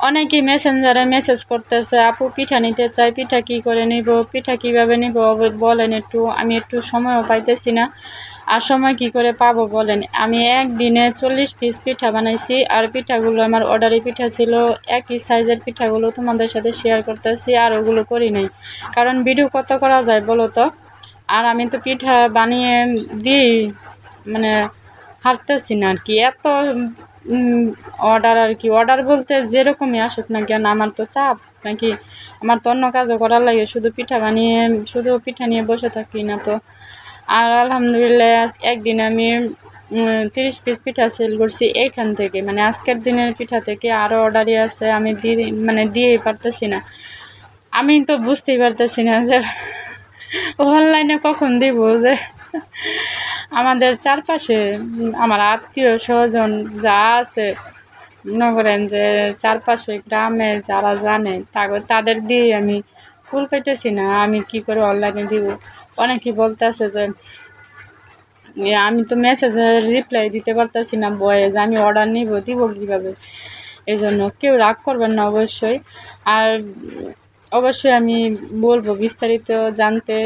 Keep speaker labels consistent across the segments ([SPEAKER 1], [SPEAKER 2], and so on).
[SPEAKER 1] অনেকেই মেসেঞ্জারে মেসেজ করতেছে, আপু পিঠা নিতে চাই, পিঠা কি করে নিব, পিঠা কিভাবে নিব বলেন একটু। আমি একটু সময়ও পাইতেছি না, আর সময় কি করে পাবো বলেন। আমি একদিনে 40 পিস পিঠা বানাইছি, আর পিঠাগুলো আমার অর্ডারি পিঠা ছিল। একই সাইজের পিঠাগুলো তোমাদের সাথে শেয়ার করতেছি, আর ওগুলো করি নাই, কারণ ভিডিও কত করা যায় বলো তো। আর আমি তো পিঠা বানিয়ে দিই, মানে হারতেছি না আর কি, এত অর্ডার আর কি। অর্ডার বলতে যেরকমই আসুক না কেন, আমার তো চাপ নাকি, আমার তো অন্য কাজও করার লাগে, শুধু পিঠা বানিয়ে শুধু পিঠা নিয়ে বসে থাকি না তো। আর আলহামদুলিল্লাহ একদিন আমি 30 পিস পিঠা সেল করছি এইখান থেকে, মানে আজকের দিনের পিঠা থেকে। আরও অর্ডারই আছে, আমি দিয়েই পারতেছি না। আমি তো বুঝতেই পারতেছি না যে অনলাইনে কখন দিব। যে আমাদের চারপাশে আমার আত্মীয় স্বজন যা আছে, মনে করেন যে চারপাশে গ্রামে যারা জানে তাদের দিয়ে আমি ফুল পেতেছি না, আমি কি করে অনলাইনে দিব। অনেকেই বলতেছে যে আমি তো মেসেজে রিপ্লাই দিতে পারতেছি না, বয়ে যে আমি অর্ডার দিব কীভাবে। এই জন্য কেউ রাগ করবেন না অবশ্যই। আর অবশ্যই আমি বলবো বিস্তারিত জানতে,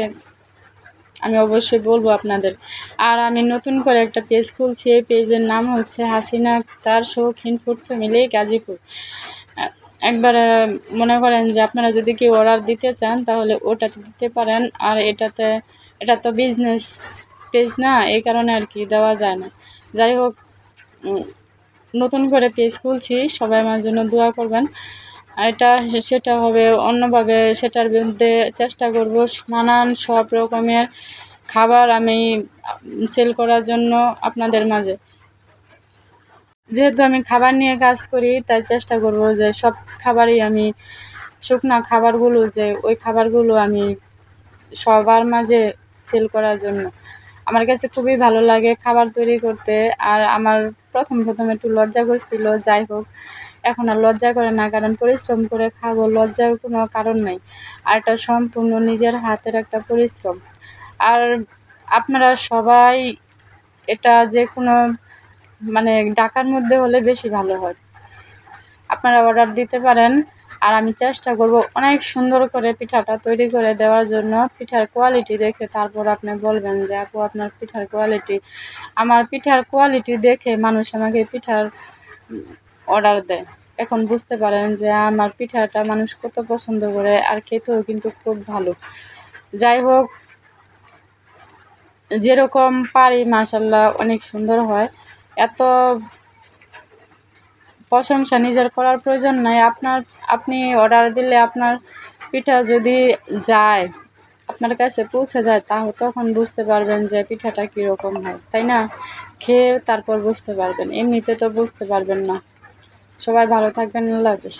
[SPEAKER 1] আমি অবশ্যই বলবো আপনাদের। আর আমি নতুন করে একটা পেজ খুলছি, এই পেজের নাম হচ্ছে হাসিনা আক্তার শৌখিন ফুড ফ্যামিলি গাজীপুর। একবার মনে করেন যে আপনারা যদি কেউ অর্ডার দিতে চান তাহলে ওটাতে দিতে পারেন। আর এটা তো বিজনেস পেজ না, এই কারণে আর কি দেওয়া যায় না। যাই হোক, নতুন করে পেজ খুলছি, সবাই আমার জন্য দোয়া করবেন। সেটা হবে অন্যভাবে, সেটার বিরুদ্ধে চেষ্টা করব নানান সব রকমের খাবার আমি সেল করার জন্য আপনাদের মাঝে। যেহেতু আমি খাবার নিয়ে কাজ করি, তাই চেষ্টা করব যে সব খাবারই আমি, শুকনা খাবারগুলো যে ওই খাবারগুলো আমি সবার মাঝে সেল করার জন্য। আমার কাছে খুবই ভালো লাগে খাবার তৈরি করতে। আর আমার প্রথম একটু লজ্জা করছিল, যাই হোক এখন আর লজ্জা করে না, কারণ পরিশ্রম করে খাবো, লজ্জার কোনো কারণ নাই। আর এটা সম্পূর্ণ নিজের হাতের একটা পরিশ্রম। আর আপনারা সবাই এটা যে কোনো মানে ঢাকার মধ্যে হলে বেশি ভালো হয়, আপনারা অর্ডার দিতে পারেন। আর আমি চেষ্টা করব অনেক সুন্দর করে পিঠাটা তৈরি করে দেওয়ার জন্য। পিঠার কোয়ালিটি দেখে তারপর আপনি বলবেন যে আপু আপনার পিঠার কোয়ালিটি। আমার পিঠার কোয়ালিটি দেখে মানুষ আমাকে পিঠার অর্ডার দেয়। এখন বুঝতে পারেন যে আমার পিঠাটা মানুষ কত পছন্দ করে, আর খেতেও কিন্তু খুব ভালো। যাই হোক, যেরকম পারি মাশাল্লাহ অনেক সুন্দর হয়। এত প্রশংসা নিজের করার প্রয়োজন নাই। আপনি অর্ডার দিলে আপনার পিঠা যদি যায়, আপনার কাছে পৌঁছে যায়, তখন বুঝতে পারবেন যে পিঠাটা কীরকম হয়, তাই না? খেয়ে তারপর বুঝতে পারবেন, এমনিতে তো বুঝতে পারবেন না। সবাই ভালো থাকবেন, আল্লাহ হাফেজ।